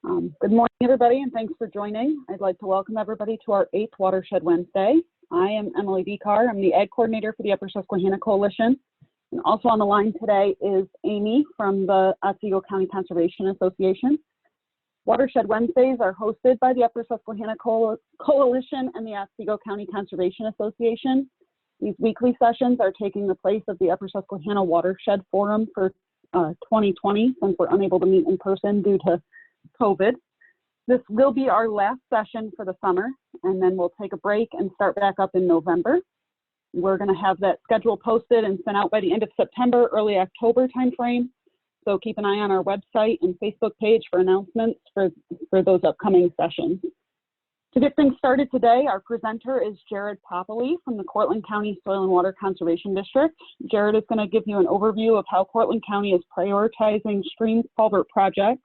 Good morning, everybody, and thanks for joining. I'd like to welcome everybody to our 8th Watershed Wednesday. I am Emily Becar. I'm the Ag Coordinator for the Upper Susquehanna Coalition. And also on the line today is Amy from the Otsego County Conservation Association. Watershed Wednesdays are hosted by the Upper Susquehanna Coalition and the Otsego County Conservation Association. These weekly sessions are taking the place of the Upper Susquehanna Watershed Forum for 2020, since we're unable to meet in person due to COVID. This will be our last session for the summer, and then we'll take a break and start back up in November. We're going to have that schedule posted and sent out by the end of September, early October timeframe. So keep an eye on our website and Facebook page for announcements for those upcoming sessions. To get things started today, our presenter is Jared Popoli from the Cortland County Soil and Water Conservation District. Jared is going to give you an overview of how Cortland County is prioritizing stream culvert projects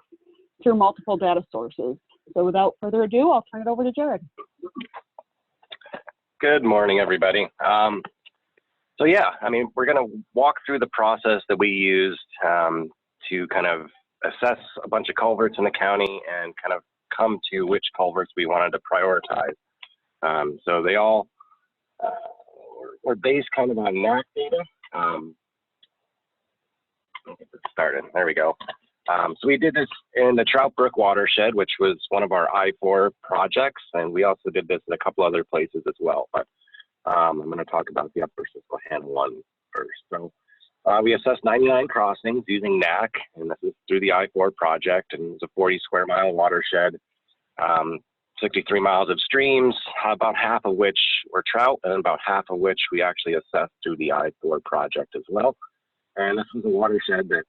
through multiple data sources. So without further ado, I'll turn it over to Jared. Good morning, everybody. So yeah, we're going to walk through the process that we used to kind of assess a bunch of culverts in the county and kind of come to which culverts we wanted to prioritize. So they all were based kind of on NAACC data. Let me get this started. There we go. So we did this in the Trout Brook Watershed, which was one of our I-4 projects, and we also did this in a couple other places as well. But I'm going to talk about the Upper Susquehanna one first. So we assessed 99 crossings using NAACC, and this is through the I-4 project, and it was a 40 square mile watershed, 63 miles of streams, about half of which were trout, and about half of which we actually assessed through the I-4 project as well. And this was a watershed that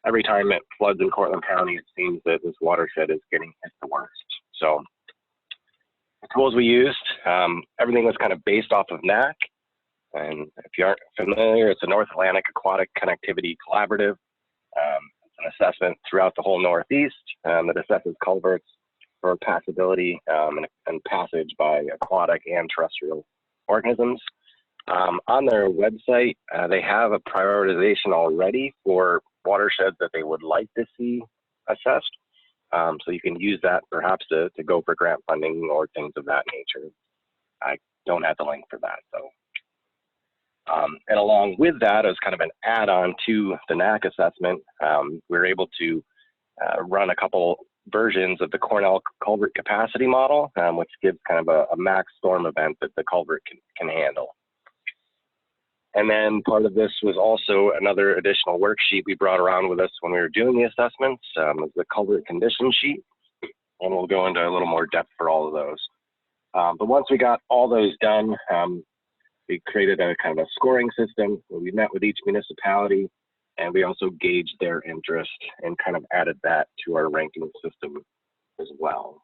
every time it floods in Cortland County, it seems that this watershed is getting hit the worst. So the tools we used, everything was kind of based off of NAACC. And if you aren't familiar, it's a North Atlantic Aquatic Connectivity Collaborative. It's an assessment throughout the whole Northeast that assesses culverts for passability and passage by aquatic and terrestrial organisms. On their website, they have a prioritization already for watersheds that they would like to see assessed. So you can use that perhaps to go for grant funding or things of that nature. I don't have the link for that, though. And along with that, as kind of an add-on to the NAACC assessment, we were able to run a couple versions of the Cornell Culvert Capacity Model, which gives kind of a max storm event that the culvert can handle. And then part of this was also another additional worksheet we brought around with us when we were doing the assessments, was the Culvert Condition sheet, and we'll go into a little more depth for all of those. But once we got all those done, we created a kind of a scoring system where we met with each municipality, and we also gauged their interest and kind of added that to our ranking system as well.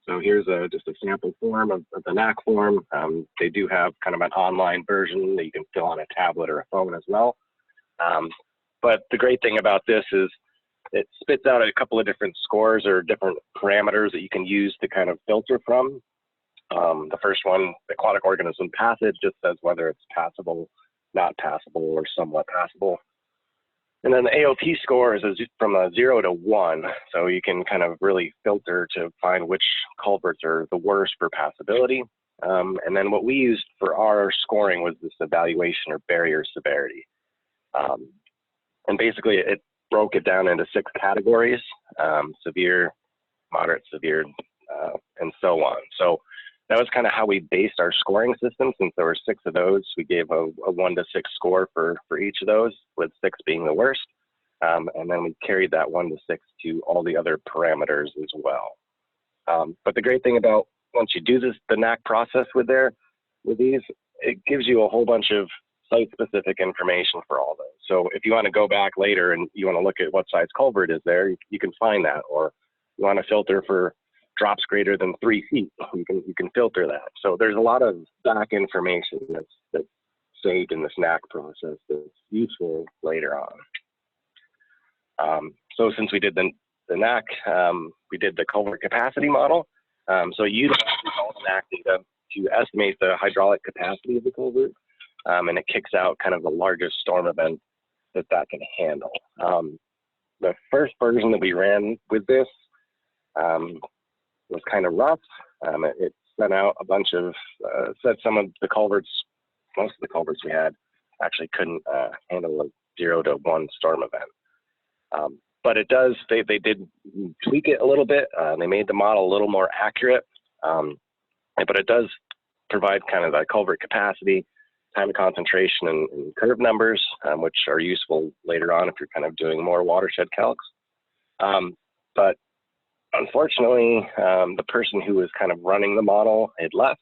So here's just a sample form of the NAACC form. They do have kind of an online version that you can fill on a tablet or a phone as well. But the great thing about this is it spits out a couple of different scores or different parameters that you can use to kind of filter from. The first one, aquatic organism passage, just says whether it's passable, not passable, or somewhat passable. And then the AOP score is from a 0 to 1, so you can kind of really filter to find which culverts are the worst for passability. And then what we used for our scoring was this evaluation or barrier severity. And basically it broke it down into 6 categories, severe, moderate, severe, and so on. So that was kind of how we based our scoring system. Since there were 6 of those, we gave a 1 to 6 score for each of those, with 6 being the worst. And then we carried that 1 to 6 to all the other parameters as well. But the great thing about once you do the NAACC process with these, it gives you a whole bunch of site-specific information for all those. So if you want to go back later and you want to look at what size culvert is there, you can find that. Or you want to filter for drops greater than 3 feet, you can filter that. So there's a lot of back information that's saved in this NAACC process that's useful later on. So since we did the NAACC, we did the culvert capacity model. So you utilized all the NAACC data to estimate the hydraulic capacity of the culvert, and it kicks out kind of the largest storm event that can handle. the first version that we ran with this was kind of rough. It sent out a bunch of, said some of the culverts, most of the culverts we had actually couldn't handle a 0 to 1 storm event. But it does, they did tweak it a little bit. They made the model a little more accurate, but it does provide kind of the culvert capacity, time of concentration, and curve numbers, which are useful later on if you're kind of doing more watershed calcs. But unfortunately, the person who was kind of running the model had left.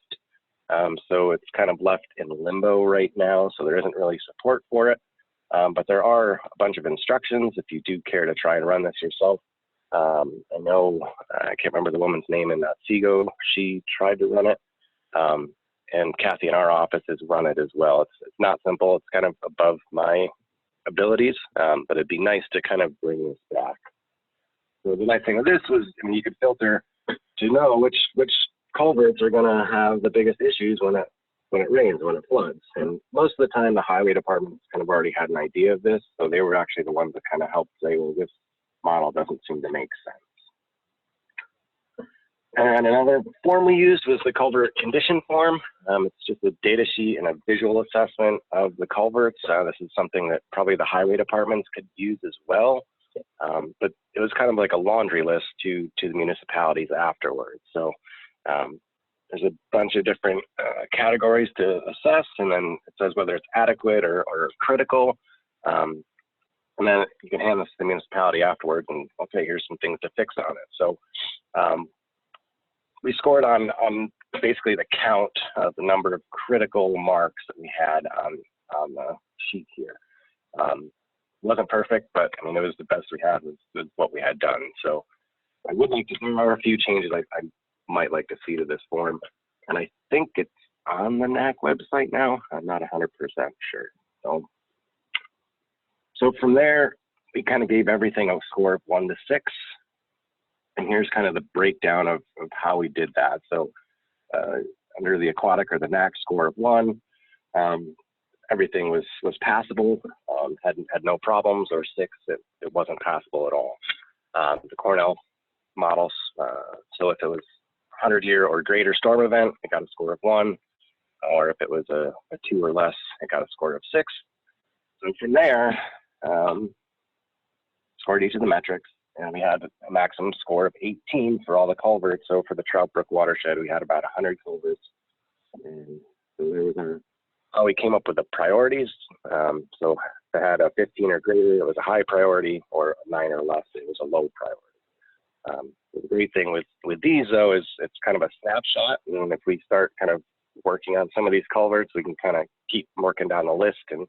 So it's kind of left in limbo right now. So there isn't really support for it. But there are a bunch of instructions if you do care to try and run this yourself. I know, I can't remember the woman's name in that SEGO. She tried to run it. And Kathy in our office has run it as well. It's not simple. It's kind of above my abilities, but it'd be nice to kind of bring this back. So the nice thing with this was, I mean, you could filter to know which culverts are going to have the biggest issues when it rains, when it floods. And most of the time, the highway departments kind of already had an idea of this, so they were actually the ones that kind of helped say, well, this model doesn't seem to make sense. And another form we used was the Culvert Condition form. It's just a data sheet and a visual assessment of the culverts. This is something that probably the highway departments could use as well. But it was kind of like a laundry list to the municipalities afterwards. So there's a bunch of different categories to assess, and then it says whether it's adequate or critical. And then you can hand this to the municipality afterwards and, okay, here's some things to fix on it. So we scored on basically the count of the number of critical marks that we had on the sheet here. Wasn't perfect, but I mean, it was the best we had was what we had done. So I would like to, there are a few changes I might like to see to this form. And I think it's on the NAACC website now. I'm not 100% sure. So from there, we kind of gave everything a score of 1 to 6. And here's kind of the breakdown of how we did that. So under the aquatic or the NAACC score of 1, everything was passable, had no problems, or 6, it wasn't passable at all. The Cornell models, so if it was 100-year or greater storm event, it got a score of 1, or if it was a 2 or less, it got a score of 6. So from there, scored each of the metrics, and we had a maximum score of 18 for all the culverts. So for the Trout Brook watershed, we had about 100 culverts. And so there was how we came up with the priorities. So if it had a 15 or greater, it was a high priority, or a 9 or less, it was a low priority. The great thing with these, though, is it's kind of a snapshot. And if we start kind of working on some of these culverts, we can kind of keep working down the list and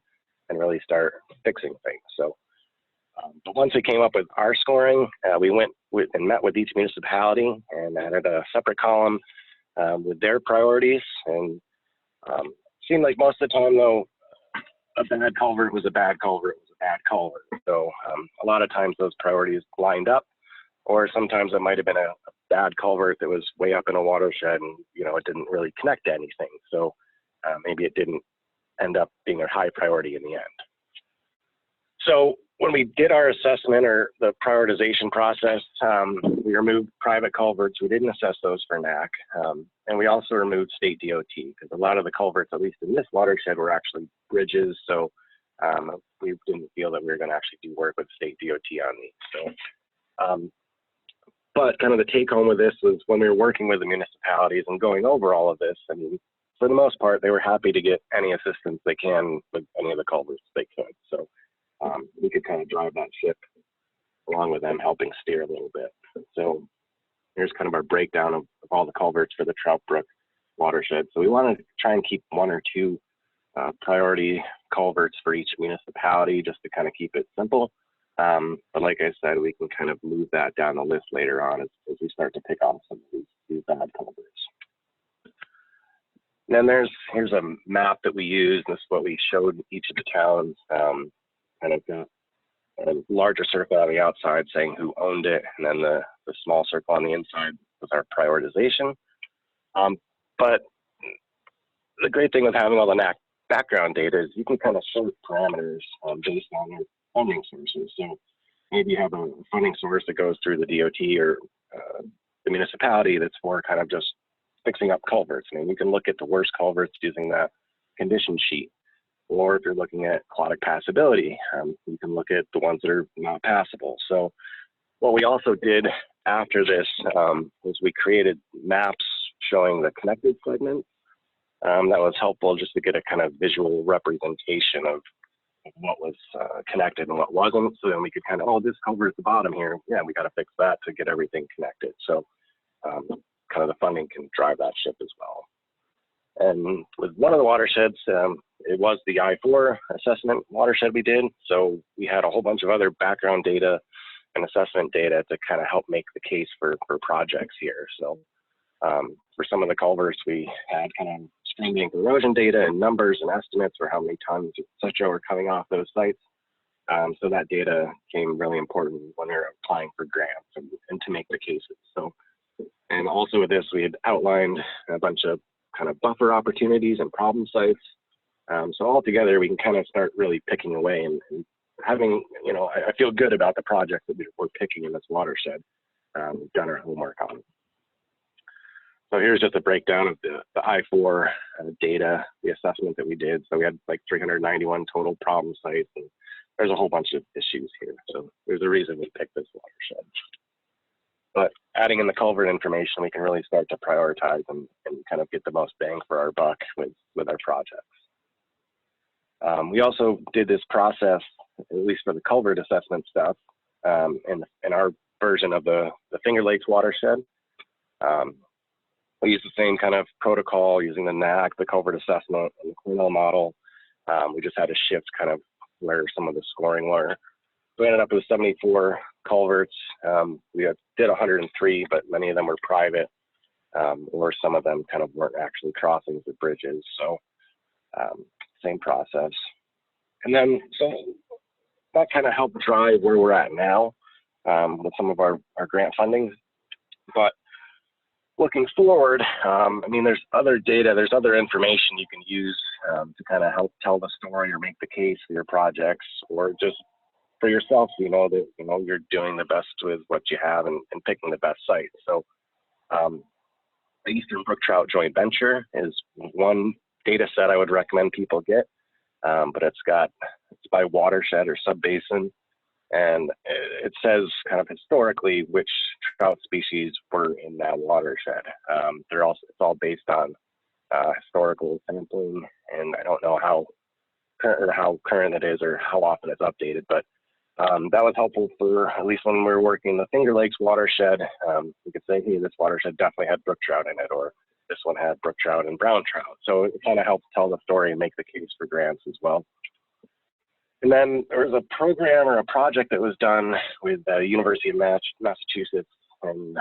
really start fixing things. So, but once we came up with our scoring, we went and met with each municipality and added a separate column with their priorities. And seemed like most of the time, though, a bad culvert was a bad culvert was a bad culvert. So a lot of times those priorities lined up, or sometimes it might have been a bad culvert that was way up in a watershed and, you know, it didn't really connect to anything. So maybe it didn't end up being a high priority in the end. So when we did our assessment or the prioritization process, we removed private culverts. We didn't assess those for NAACC. And we also removed state DOT, because a lot of the culverts, at least in this watershed, were actually bridges. So we didn't feel that we were going to actually do work with state DOT on these. So, but kind of the take home with this was when we were working with the municipalities and going over all of this, I mean, for the most part, they were happy to get any assistance they can with any of the culverts they could. So we could kind of drive that ship along with them, helping steer a little bit. So here's kind of our breakdown of all the culverts for the Trout Brook watershed. So we wanted to try and keep 1 or 2 priority culverts for each municipality, just to kind of keep it simple. But like I said, we can kind of move that down the list later on as we start to pick off some of these bad culverts. And then here's a map that we used. This is what we showed each of the towns. Kind of got a larger circle on the outside saying who owned it, and then the small circle on the inside was our prioritization. But the great thing with having all the NAACC background data is you can kind of sort parameters based on your funding sources. So maybe you have a funding source that goes through the DOT or the municipality that's for kind of just fixing up culverts. I mean, you can look at the worst culverts using that condition sheet. Or if you're looking at aquatic passability, you can look at the ones that are not passable. So what we also did after this was we created maps showing the connected segments. That was helpful just to get a kind of visual representation of what was connected and what wasn't. So then we could kind of, oh, this culvert at the bottom here. Yeah, we got to fix that to get everything connected. So kind of the funding can drive that ship as well. And with one of the watersheds, it was the I-4 assessment watershed we did. So we had a whole bunch of other background data and assessment data to kind of help make the case for projects here. So for some of the culverts, we had kind of stream bank erosion data and numbers and estimates for how many tons, et cetera, were coming off those sites. So that data became really important when we were applying for grants and to make the cases. So, and also with this, we had outlined a bunch of kind of buffer opportunities and problem sites. So altogether, we can kind of start really picking away and having, you know, I feel good about the project that we're picking in this watershed. We've done our homework on. So here's just a breakdown of the I-4 data, the assessment that we did. So we had like 391 total problem sites, and there's a whole bunch of issues here. So there's a reason we picked this watershed. But adding in the culvert information, we can really start to prioritize and kind of get the most bang for our buck with our projects. We also did this process, at least for the culvert assessment stuff, in our version of the Finger Lakes watershed. We used the same kind of protocol using the NAACC, the culvert assessment, and the Cornell model. We just had to shift kind of where some of the scoring were. So we ended up with 74 culverts. We did 103, but many of them were private, or some of them kind of weren't actually crossings or bridges. So same process. And then, so that kind of helped drive where we're at now with some of our grant funding. But looking forward, I mean, there's other data, there's other information you can use to kind of help tell the story or make the case for your projects, or just for yourself, you know, that, you know, you're doing the best with what you have and picking the best site. So the Eastern Brook Trout joint venture is one data set I would recommend people get, but it's by watershed or subbasin, and it says kind of historically which trout species were in that watershed. It's all based on historical sampling, and I don't know how current it is or how often it's updated, but that was helpful for, at least when we were working the Finger Lakes watershed. We could say, hey, this watershed definitely had brook trout in it, or this one had brook trout and brown trout. So it kind of helps tell the story and make the case for grants as well. And then there was a program or a project that was done with the University of Massachusetts and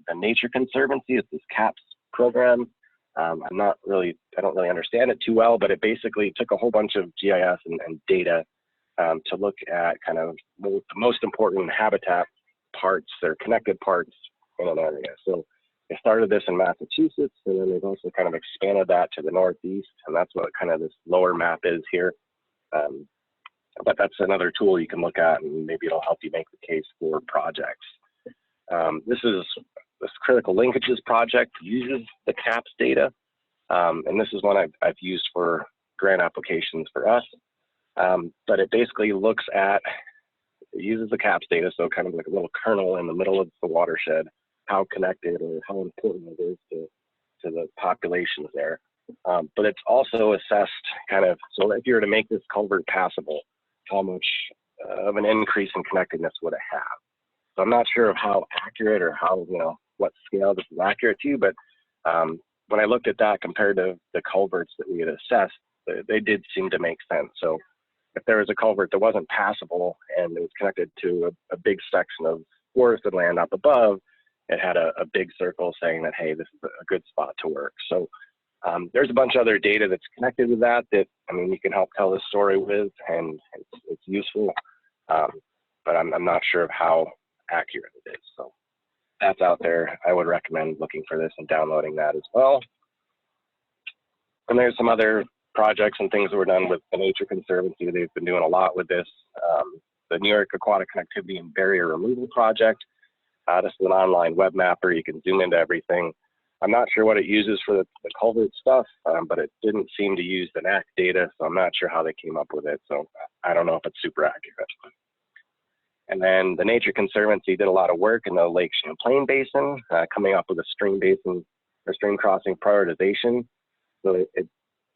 the Nature Conservancy. It's this CAPS program. I don't really understand it too well, but it basically took a whole bunch of GIS and data to look at kind of the most important habitat parts, or connected parts in an area. So they started this in Massachusetts, and then they've also kind of expanded that to the Northeast, and that's what kind of this lower map is here. But that's another tool you can look at, and maybe it'll help you make the case for projects. This critical linkages project uses the CAPS data, and this is one I've used for grant applications for us. But it basically it uses the CAPS data, so kind of like a little kernel in the middle of the watershed, how connected or how important it is to the populations there. But it's also assessed kind of, so if you were to make this culvert passable, how much of an increase in connectedness would it have? So I'm not sure of how accurate or how, you know, what scale this is accurate to, but when I looked at that compared to the culverts that we had assessed, they did seem to make sense. So if there was a culvert that wasn't passable and it was connected to a big section of forested land up above, it had a big circle saying that, hey, this is a good spot to work. So there's a bunch of other data that's connected with that, I mean, you can help tell the story with, and it's useful, but I'm not sure of how accurate it is. So that's out there. I would recommend looking for this and downloading that as well. And there's some other projects and things that were done with the Nature Conservancy. They've been doing a lot with this. the New York Aquatic Connectivity and Barrier Removal Project. This is an online web mapper. You can zoom into everything. I'm not sure what it uses for the culvert stuff, but it didn't seem to use the NAACC data, so I'm not sure how they came up with it. So I don't know if it's super accurate. And then the Nature Conservancy did a lot of work in the Lake Champlain Basin, coming up with a stream basin or stream crossing prioritization. So it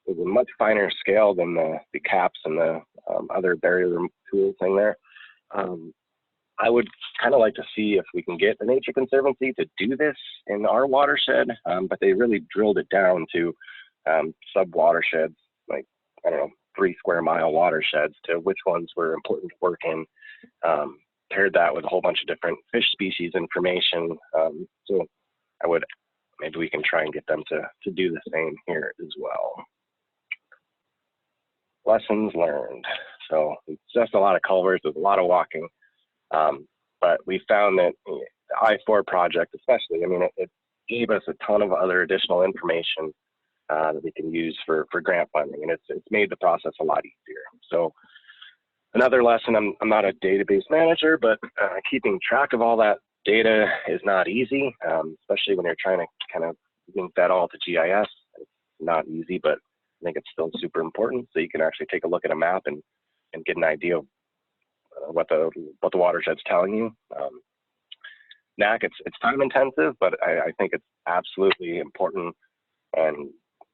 was a much finer scale than the caps and the other barrier tool thing there. I would kind of like to see if we can get the Nature Conservancy to do this in our watershed, but they really drilled it down to sub-watersheds, like, I don't know, 3 square mile watersheds to which ones were important to work in. Paired that with a whole bunch of different fish species information. So maybe we can try and get them to do the same here as well. Lessons learned. So it's just a lot of culverts, there's a lot of walking. But we found that the I-4 project especially, I mean, it gave us a ton of other additional information that we can use for grant funding, and it's made the process a lot easier. So another lesson, I'm not a database manager, but keeping track of all that data is not easy, especially when you're trying to kind of link that all to GIS. It's not easy, but I think it's still super important, so you can actually take a look at a map and get an idea of what the watershed's telling you. NAACC, it's time intensive, but I think it's absolutely important and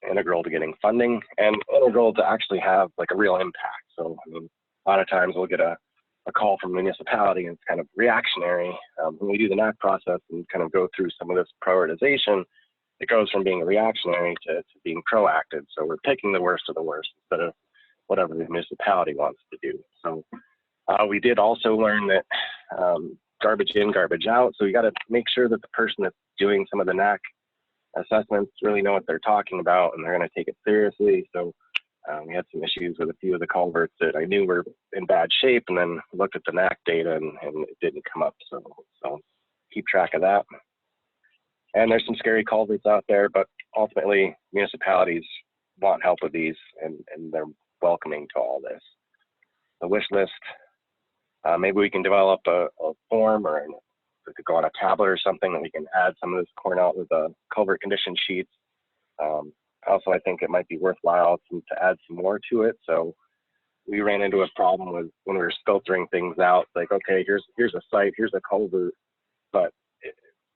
integral to getting funding and integral to actually have like a real impact. So I mean, a lot of times we'll get a call from a municipality and it's kind of reactionary. When we do the NAACC process and kind of go through some of this prioritization, it goes from being reactionary to being proactive. So we're picking the worst of the worst instead of whatever the municipality wants to do. So we did also learn that garbage in, garbage out. So you got to make sure that the person that's doing some of the NAACC assessments really know what they're talking about and they're going to take it seriously. So we had some issues with a few of the culverts that I knew were in bad shape, and then looked at the NAACC data and it didn't come up. So keep track of that. And there's some scary culverts out there, but ultimately municipalities want help with these and they're welcoming to all this. The wish list, maybe we can develop a form, or we could go on a tablet or something that we can add some of this Cornell with the culvert condition sheets. Also, I think it might be worthwhile to add some more to it. So we ran into a problem with when we were filtering things out, like, okay, here's a site, here's a culvert, but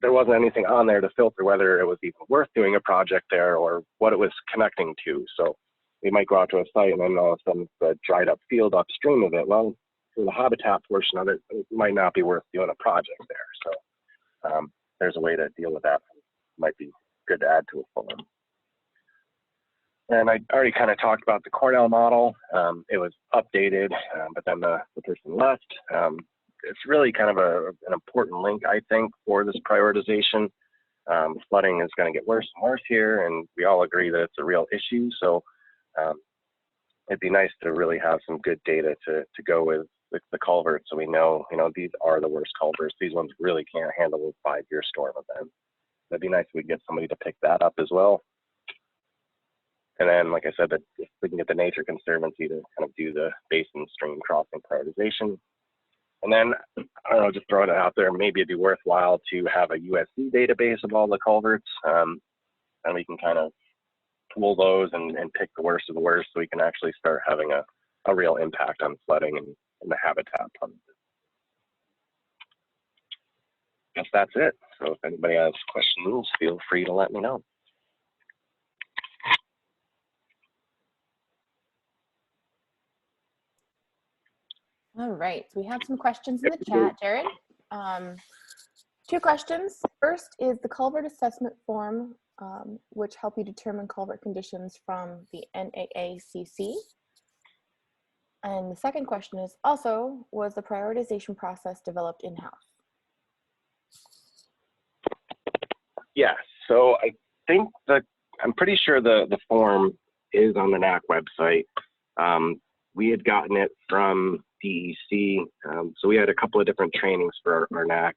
there wasn't anything on there to filter whether it was even worth doing a project there or what it was connecting to. So we might go out to a site and then all of a sudden it's a dried up field upstream of it. Well, for the habitat portion of it, it might not be worth doing a project there. So there's a way to deal with that. Might be good to add to a form. And I already kind of talked about the Cornell model. It was updated, but then the person left. It's really kind of an important link, I think, for this prioritization. Flooding is going to get worse and worse here, and we all agree that it's a real issue. So it'd be nice to really have some good data to go with the culverts, so we know, these are the worst culverts. These ones really can't handle a 5-year storm event. That'd be nice if we get somebody to pick that up as well. And then, like I said, that if we can get the Nature Conservancy to kind of do the basin stream crossing prioritization. And then, I don't know, just throwing it out there, maybe it'd be worthwhile to have a USC database of all the culverts, and we can kind of pool those and pick the worst of the worst, so we can actually start having a real impact on flooding and the habitat. I guess that's it. So if anybody has questions, feel free to let me know. All right, so we have some questions in the chat, Jared. 2 questions. First is the culvert assessment form, which help you determine culvert conditions from the NAACC. And the second question is also, was the prioritization process developed in-house? Yeah, so I think I'm pretty sure the form is on the NAACC website. We had gotten it from DEC, so we had a couple of different trainings for our NAACC.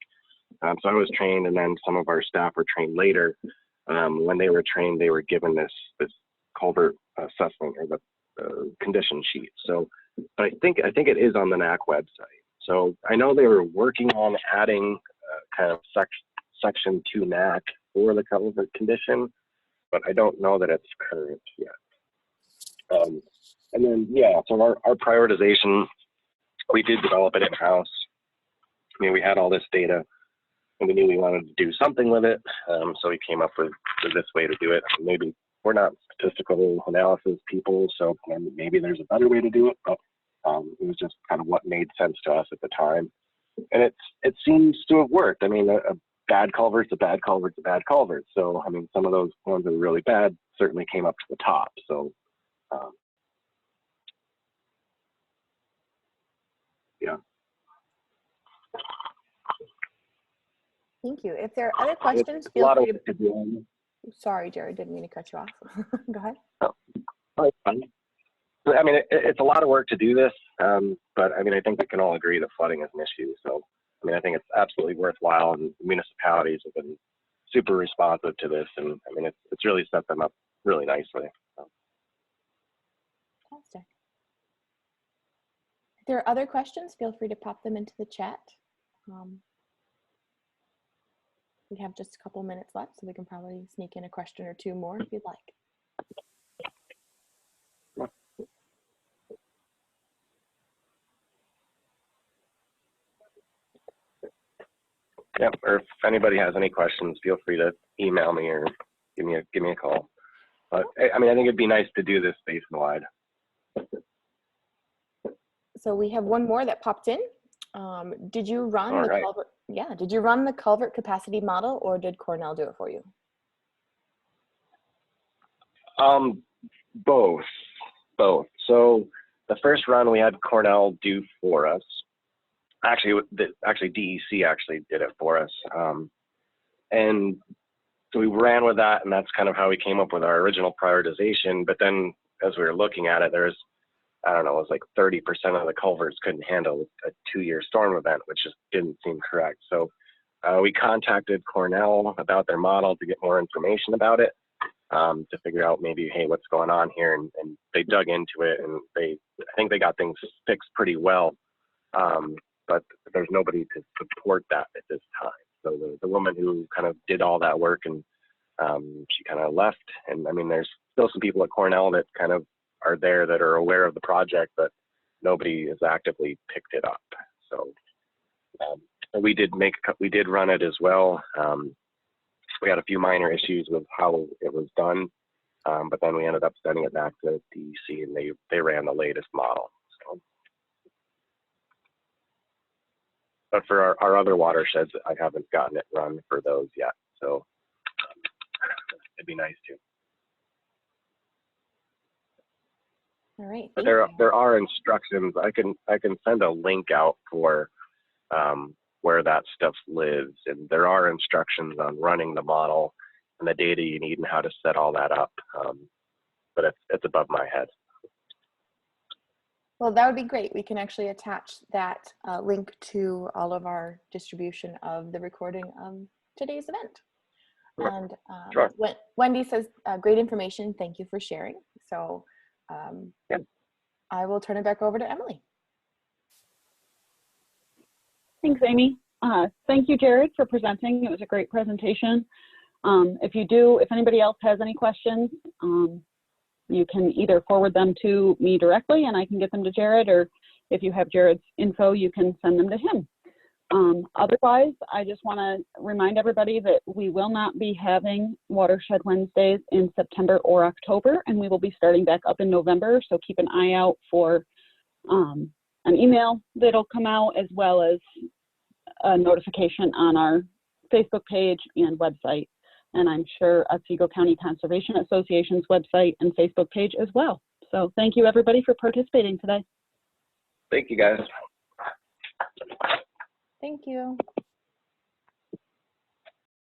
So I was trained, and then some of our staff were trained later. When they were trained, they were given this culvert assessment or the condition sheet. So I think it is on the NAACC website. So I know they were working on adding kind of section 2 NAACC for the culvert condition, but I don't know that it's current yet. And then, yeah, so our prioritization, we did develop it in-house. I mean, we had all this data and we knew we wanted to do something with it. So we came up with this way to do it. Maybe we're not statistical analysis people, so maybe there's a better way to do it, but it was just kind of what made sense to us at the time. And it seems to have worked. I mean, a bad culvert's a bad culvert's a bad culvert. So, I mean, some of those ones that were really bad certainly came up to the top. So, yeah. Thank you. If there are other questions, feel free to. Sorry, Jared, didn't mean to cut you off. Go ahead. Oh, it's fine. I mean, it's a lot of work to do this, but I mean, I think we can all agree that flooding is an issue. So, I mean, I think it's absolutely worthwhile, and municipalities have been super responsive to this, and I mean, it's really set them up really nicely. So. Fantastic. If there are other questions, feel free to pop them into the chat. We have just a couple minutes left, so we can probably sneak in a question or two more if you'd like. Yeah, or if anybody has any questions, feel free to email me or give me a call. But I mean, I think it'd be nice to do this basin-wide. So we have one more that popped in. Did you run All the right. culvert? Yeah, did you run the culvert capacity model, or did Cornell do it for you? Both. So the first run we had Cornell do for us. Actually, DEC actually did it for us. And so we ran with that, and that's kind of how we came up with our original prioritization. But then as we were looking at it, there's, I don't know, it was like 30% of the culverts couldn't handle a 2-year storm event, which just didn't seem correct. So we contacted Cornell about their model to get more information about it, to figure out maybe, hey, what's going on here? And they dug into it, and I think they got things fixed pretty well. But there's nobody to support that at this time. So the woman who kind of did all that work, and she kind of left. And I mean, there's still some people at Cornell that kind of are there that are aware of the project, but nobody has actively picked it up. So we did run it as well. We had a few minor issues with how it was done, but then we ended up sending it back to DEC, and they ran the latest model. So. But for our other watersheds, I haven't gotten it run for those yet. So it'd be nice to. All right. But there are instructions. I can send a link out for where that stuff lives, and there are instructions on running the model and the data you need and how to set all that up. But it's above my head. Well, that would be great. We can actually attach that link to all of our distribution of the recording of today's event. And Sure. Wendy says, great information. Thank you for sharing. So Yeah. I will turn it back over to Emily. Thanks, Amy. Thank you, Jared, for presenting. It was a great presentation. If anybody else has any questions, you can either forward them to me directly and I can get them to Jared, or if you have Jared's info, you can send them to him. Otherwise, I just want to remind everybody that we will not be having Watershed Wednesdays in September or October, and we will be starting back up in November. So keep an eye out for an email that'll come out, as well as a notification on our Facebook page and website. And I'm sure Otsego County Conservation Association's website and Facebook page as well. So thank you, everybody, for participating today. Thank you, guys. Thank you.